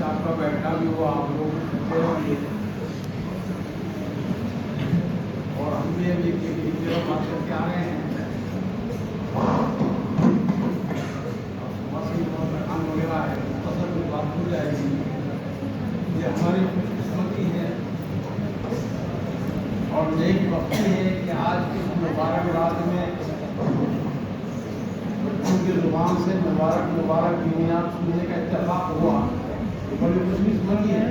آپ کا بیٹھا بھی ہوا آپ لوگ اور ہم بھی ابھی بات کر کے آ رہے ہیں کام وغیرہ ہے فصل کی بات ہو جائے گی. یہ ہماری خوش قسمتی ہے اور نیک بختی ہے کہ آج کی مبارک رات میں بچوں کی زبان سے مبارک دینیات سننے کا اتفاق ہوا. بڑی خوش قسمتی ہے.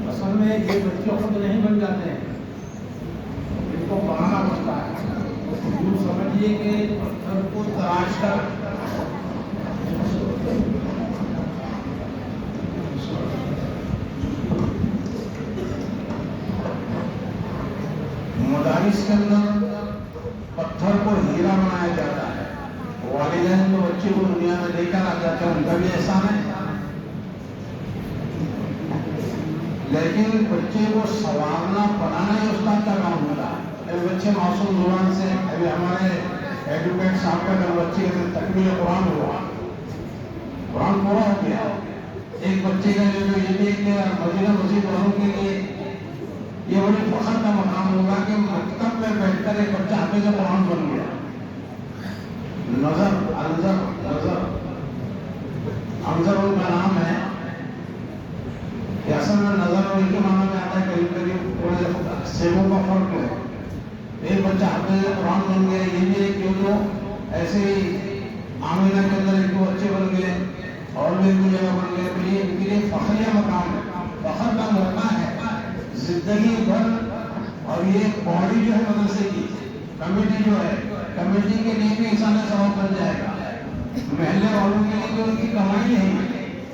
اصل میں یہ بچے خود نہیں بن جاتے ہیں, ان کو پڑھانا پڑتا ہے. یوں سمجھیے کہ پتھر کو تراش کر مدارس کے اندر پتھر کو ہیرا بنایا جاتا ہے. والدین تو بچے کو دنیا میں لے کر آ جاتے ہیں, ان کا بھی احسان ہے, لیکن بچے کو سنوارنا پڑھانا ہی استاد کا کام ہوتا ہے. بچے معصوم زبان سے, ابھی ہمارے ایڈوکیٹ صاحب کا جب بچے کا تکمیل قرآن ہوا, قرآن پورا ہو گیا, ایک بچے کا جو یہ بھی کہ مدینہ مسجد والوں کے لیے یہ بڑے فخر کا مقام ہوگا کہ مکتب میں بیٹھ کر ایک بچہ حافظ قرآن بن گیا. نظر انظر ان کا نام ہے کہ اصل میں نظر اور ان کے معنی میں آتا ہے قریب سیبوں کا فرق ہے. ایک بچہ حافظ قرآن بن گیا. یہ بھی ایک جو ایسے ہی آمینہ کے اندر ایک بچے بن گئے اور بھی ایک جگہ بن گئے. تو یہ ان کے لیے فخریہ مقام ہے, فخر کا موقع ہے زندگی بھر. اور یہ باڈی جو ہے مدرسے کی کمیٹی جو ہے, کمیٹی کے لیے بھی انسان ثواب بن جائے گا. محلے والوں کے لیے تو ان کی کمائی ہے,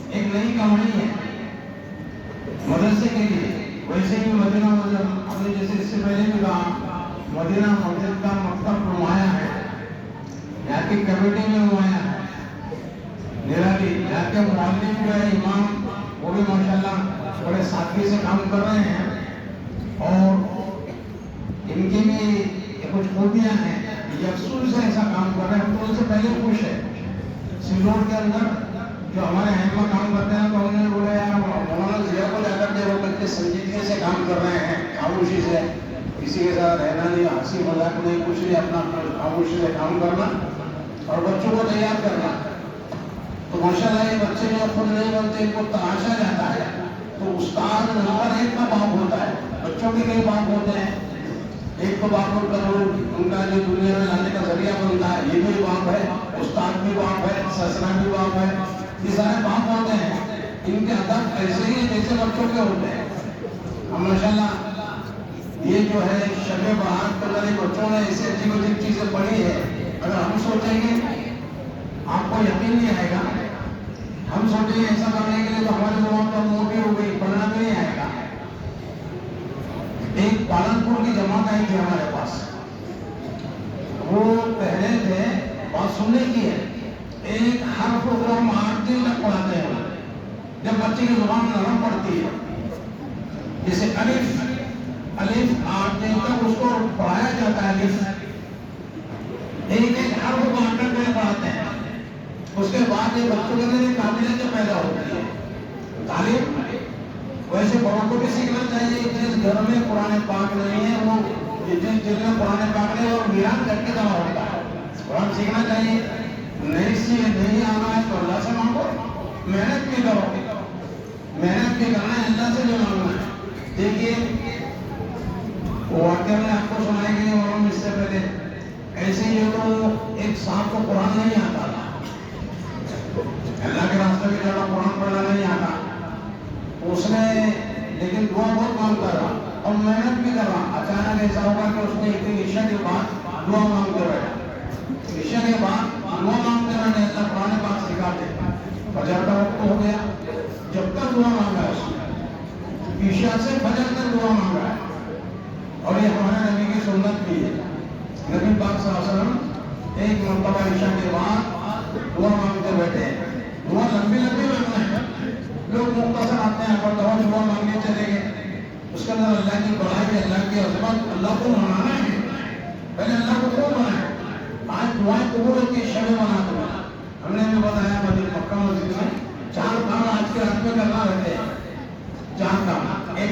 ایک نئی کمائی ہے مدرسے کے لیے. ویسے بھی مدینہ مسجد ہم نے جیسے اس سے پہلے بھی کہا, مدینہ مسجد کا مکتب نمایاں ہے, یہاں کی کمیٹی میں نمایاں ہے. نرالی یہاں کے معلم جو ہے امام, وہ بھی ماشاءاللہ بڑے سادگی سے کام کر رہے ہیں اور ان کی بھی کچھ خوبیاں ہیں. یکسوئی سے ایسا کام کر رہے ہیں, ہم تو ان سے پہلے خوش ہے. سلوٹ کے اندر جو ہمارے اہم کام کرتے ہیں تو انہوں نے بولا یار مولانا ضیاء کو جا کر کے وہ بچے سنجیدگی سے کام کر رہے ہیں, خاموشی سے, کسی کے ساتھ رہنا نہیں, ہنسی مذاق نہیں, کچھ نہیں, اپنا خاموشی سے کام کرنا اور بچوں کو تیار کرنا. تو ماشاءاللہ یہ بچے جو خود نہیں بنتے, ان کو تراشا جاتا ہے. تو استاد نمبر 1 کا باپ ہوتا ہے. بچوں کے کئی باپ ہوتے ہیں, ایک تو باپ ان کا جو دنیا میں لانے کا ذریعہ بنتا ہے, یہ بھی باپ ہے, استاد بھی باپ ہے, سسرا بھی باپ ہے, یہ سارے باپ ہوتے ہیں. ان کے ادب ایسے ہی جیسے بچوں کے ہوتے ہیں. ہم ماشاءاللہ یہ جو ہے شب بہار کے اندر بچوں نے ایسی عجیب عجیب چیزیں پڑھی ہے, اگر ہم سوچیں گے آپ کو یقین نہیں آئے گا. ہم سوچیں گے ایسا کرنے کے لیے تو ہماری زبان تو موٹی ہو گئی, پڑھنا بھی نہیں آئے گا. ایک پالنپور کی جماعت آئی تھی ہمارے پاس, وہ پہلے تھے, بات سننے کی ہے, ایک ہر پروگرام 8 دن تک پڑھاتے ہیں. جب بچے کی زبان نرم پڑتی ہے, جیسے الف 8 دن تک اس کو پڑھایا جاتا ہے. ایک حرف کو 8 دن پڑھاتے ہیں. اس کے بعد یہ بچوں کے اندر ایک قابلیت پیدا ہوتی ہے. تعلیم ویسے بڑوں کو بھی سیکھنا چاہیے. جس گھر میں قرآن پاک نہیں ہے, وہ جس جگہ میں قرآن پاک نہیں ہے اور ویران کر کے جمع ہوتا ہے. قرآن سیکھنا چاہیے. نہیں آنا ہے تو اللہ سے مانگو, محنت بھی کرو, محنت بھی کرنا ہے, اللہ سے بھی مانگنا ہے. دیکھیے واقعہ میں آپ کو سنائے گی اور اس سے پہلے ایسے ہی تو ایک صاحب کو قرآن نہیں آتا تھا, اللہ کے راستے میں جانا, قرآن پڑھنا نہیں آتا. اس نے لیکن دعا بہت کام کر رہا اور محنت بھی کر رہا. اچانک ایسا ہوگا کہ اس نے ایک دن عشاء کے بعد دعا مانگتے رہا. عشاء کے بعد دعا مانگتے رہے, اللہ قرآن پاک سکھا دے. فجر کا وقت ہو گیا, جب تک دعا مانگا اس نے, عشاء سے فجر تک دعا مانگا ہے. اور یہ ہمارے نبی کی سنت بھی ہے. نبی پاک صلی اللہ علیہ وسلم ایک مرتبہ عشاء کے بعد دعا مانگتے بیٹھے ہیں. دعا لمبی مانگنا ہے. لوگ مختصر آتے ہیں پر دعا مانگنے چلے گئے. اس کے اندر اللہ کی بڑائی, اللہ کی عظمت, اللہ کو منانا ہے. پہلے اللہ کو خوب منائے. آج دعائیں قبول ہوتی ہے, شب مناتے ہیں. ہم نے بھی بتایا مکہ مسجد میں 4 کام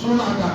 16,000।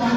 5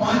5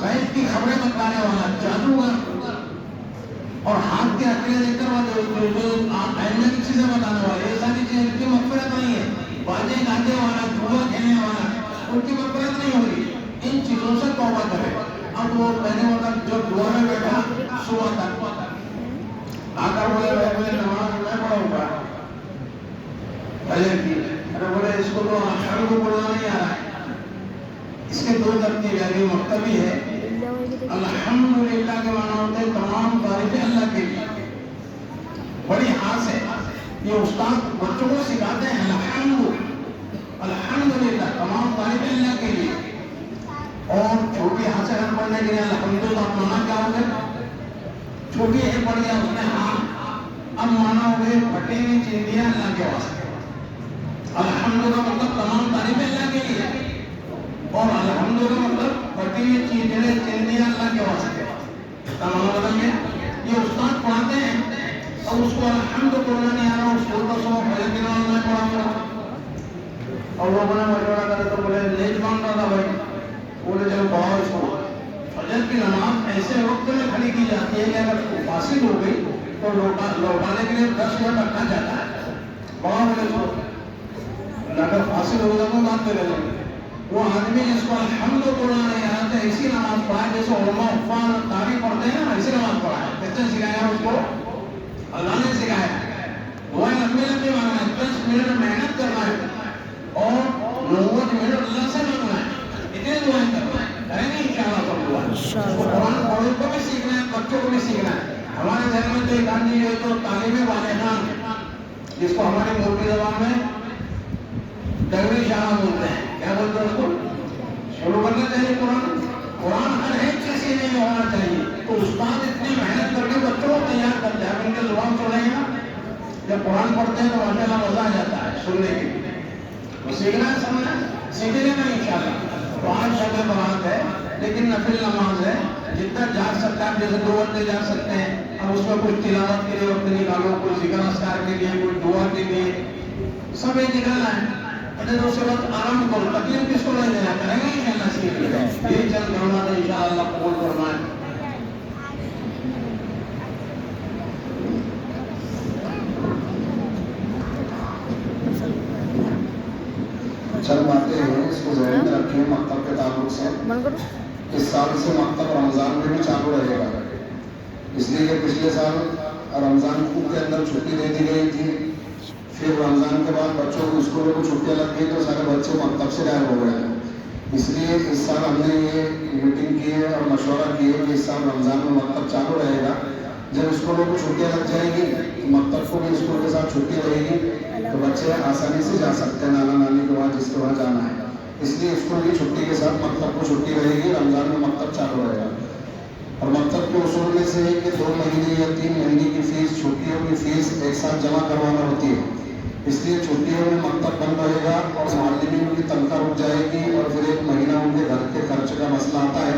غیب کی خبریں بتانے والا جادوگر اور ہاتھ کے ہتھیلی دیکھ کر جو آئندہ کی چیزیں بتانے والے، یہ ساری چیزیں ان کی مغفرت نہیں ہے. باجے گانے والا، جوا کھیلنے والا، ان کی مغفرت نہیں ہوگی. ان چیزوں سے توبہ کرے. اب وہ پہلے وقت جو دعا میں بیٹھا صبح تک آ کر بولے میں نماز میں پڑھا ہوا فجر کی. ارے بولے اس کو تو اشعار کو پڑھنا نہیں آ رہا ہے. اس کے دو ترتیب ہے. مکتبی ہے الحمدللہ کے معنی ہوتے ہیں تمام تعریفیں اللہ کے لیے. بڑی ہاتھ سے یہ استاد بچوں کو سکھاتے ہیں الحمدللہ تمام تعریفیں اللہ کے لیے. اور چھوٹی ہاتھ سے اگر پڑھنے کے لیے الحمدللہ آپ مانا کیا ہو گئے؟ چھوٹی ہے پڑھ گیا اس نے ہاں، اب مانا ہو گئے پھٹی ہوئی چیندیاں اللہ کے واسطے. الحمدللہ مطلب تمام تعریفیں اللہ کے لیے، اور الحمدللہ مطلب پھٹی ہوئی چیندیاں اللہ کے واسطے. تمام مطلب یہ استاد پڑھاتے ہیں اور اس کو الحمد پڑھنا نہیں آ رہا، اس کو تو فجر کی نماز میں پڑھا ہوا. اور وہ بنا مشورہ کرے تو بولے لیٹ مانگ رہا تھا بھائی، بولے چلو پڑھاؤ اس کو. فجر کی نماز ایسے وقت میں کھڑی کی جاتی ہے کہ اگر فاصل ہو گئی تو لوٹانے کے لیے 10 منٹ رکھا جاتا ہے. پڑھاؤ بولے اس کو، اگر فاصل ہو گیا تو بات پہ لے لیں. وہ آدمی جس کو الحمد پڑھنا نہیں آتا ہے ایسی نماز پڑھائے جیسے علماء عفان تاریخ پڑھتے ہیں نا، ایسی نماز پڑھائے. کتنے سکھایا اس کو؟ اللہ نے سکھایا. دعائیں لمبی لمبی مانگنا ہے، 10 منٹ محنت کرنا ہے اور 90 منٹ اللہ سے مانگنا ہے. اتنے دعائیں کرنا ہے، کریں گے انشاءاللہ سب دعائیں. قرآن پڑھوں کو بھی سیکھنا ہے، بچوں کو بھی سیکھنا ہے. ہمارے ذہن میں تو ایک آدمی ہے تو تعلیم والدان، جس کو ہماری ملکی زبان میں درویش شاہ بولتے ہیں. کیا بولتے ہیں اس کو؟ شروع کرنا چاہیے قرآن ہر ایک چیز سے نہیں ہونا چاہیے. تو استاد اتنی محنت کر کے بچوں کو تیار کرتے ہیں. اب ان کے زبان سنیں گے نا، جب قرآن پڑھتے ہیں تو ماشاءاللہ مزہ آ جاتا ہے سننے کے لیے. تو سیکھنا ہے، سمجھنا ہے، سیکھیں گے نا انشاءاللہ. تو آج شب برات ہے لیکن نفل نماز ہے. جتنا جا سکتا ہے، جیسے 2 گھنٹے جا سکتے ہیں. اب اس میں کچھ تلاوت کے لیے وقت نکالو، کوئی ذکر اذکار کے لیے، کوئی دعا کے لیے، سب ایک نکالنا ہے. تو اس کے بعد آرام کرو. تکلیف کس کو نہیں دینا، کریں گے انشاءاللہ سیکھ لیں. یہ چند کلمات انشاءاللہ قبول فرمائیں. چند باتیں ہیں اس کو ذہن میں رکھیں مکتب کے تعلق سے. اس سال سے مکتب رمضان میں بھی چالو رہے گا، اس لیے کہ پچھلے سال رمضان کے اندر چھٹی دے دی گئی تھی. پھر رمضان کے بعد بچوں کو اسکولوں کو چھٹیاں لگ گئی تو سارے بچے مکتب سے غائب ہو گئے. اس لیے اس سال ہم نے یہ میٹنگ کی ہے اور مشورہ کیا ہے کہ اس سال رمضان میں مکتب چالو رہے گا. جب اسکولوں کو چھٹیاں لگ جائیں گی تو مکتب کو بھی اسکول کے ساتھ چھٹی رہے گی تو بچے آسانی سے جا سکتے ہیں نانا نانی کے وہاں جس کے وہاں جانا ہے. اس لیے اسکول کی چھٹی کے ساتھ مکتب کو چھٹی رہے گی. رمضان میں مکتب چالو رہے گا. اور مکتب کے اصول میں سے ہے کہ 2 مہینے یا 3 مہینے کی فیس، چھٹیوں کی فیس ایک ساتھ جمع کروانا ہوتی ہے. اس لیے چھٹیوں میں مکتب بند رہے گا اور معلمین کی تنخواہ رک جائے گی اور پھر 1 مہینہ ان کے گھر کے خرچ کا مسئلہ آتا ہے.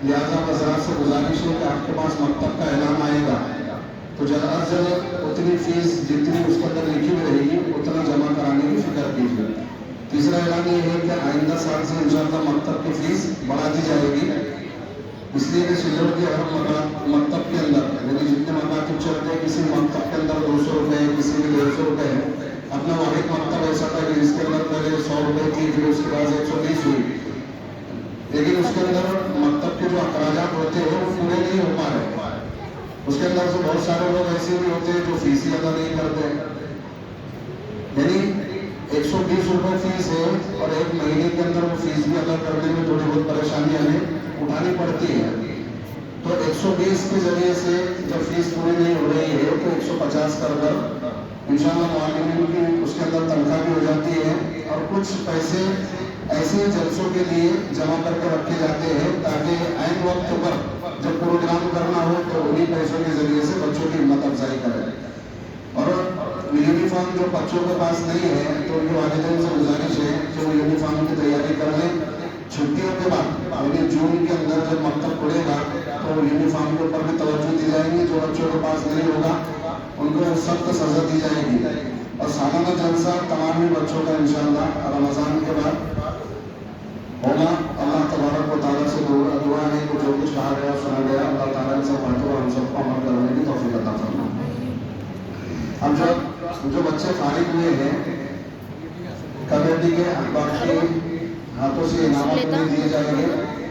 لہٰذا حضرات سے گزارش ہے کہ آپ کے پاس مکتب کا اعلان آئے گا تو جلد از جلد اتنی فیس جتنی اس کے اندر لکھی ہوئی رہے گی اتنا جمع کرانے کی فکر کیجیے. تیسرا اعلان یہ ہے کہ آئندہ سال سے انشاءاللہ مکتب کی فیس بڑھا دی جائے گی. اس لیے کہ سلور کے ہر مکتب کے اندر یعنی جتنے مکاتب چلتے ہیں کسی مکتب کے اندر 200 روپے ہے، کسی میں 150 روپے ہے. اپنا واحد مکتب ایسا تھا کہ جس کے اندر پہلے 100 روپے تھی، پھر اس کے بعد 120 ہوئی. لیکن اس کے اندر مکتب کے جو اخراجات ہوتے ہیں وہ پورے نہیں ہو پا رہے. اس کے اندر سے بہت سارے لوگ ایسے بھی ہوتے ہیں جو فیس ہی ادا نہیں کرتے. یعنی 120 روپے فیس ہے اور 1 مہینے کے اندر وہ فیس بھی ادا کرنے میں تھوڑی بہت پریشانی ہمیں اٹھانی پڑتی ہے. تو 120 کے ذریعے سے جب فیس پوری نہیں ہو رہی ہے تو 150 کر انشاءاللہ معلمین کی اس کے اندر تنخواہ بھی ہو جاتی ہے. اور کچھ پیسے ایسے جلسوں کے لیے جمع کر کے رکھے جاتے ہیں تاکہ عین وقت پر جب پروگرام کرنا ہو تو انہیں پیسوں کے ذریعے سے بچوں کی ہمت افزائی کریں. اور یونیفارم جو بچوں کے پاس نہیں ہے تو ان کے والدین سے گزارش ہے کہ وہ یونیفارم کی تیاری کر لیں. چھٹیوں کے بعد یعنی جون کے اندر جب مکتب کھلے گا تو یونیفارم کے اوپر بھی توجہ دی جائے گی. جو بچوں کے پاس نہیں ہوگا ان کو سخت سزا دی جائے گی. اور سالانہ جلسہ تمام ہی بچوں کا انشاءاللہ رمضان کے بعد ہوگا. اللہ تبارک و تعالیٰ سے دعا ہے اب جو بچے فارغ ہوئے ہیں کمیٹی کے احباب کے ہاتھوں سے انعامات انہیں دیے جائیں گے.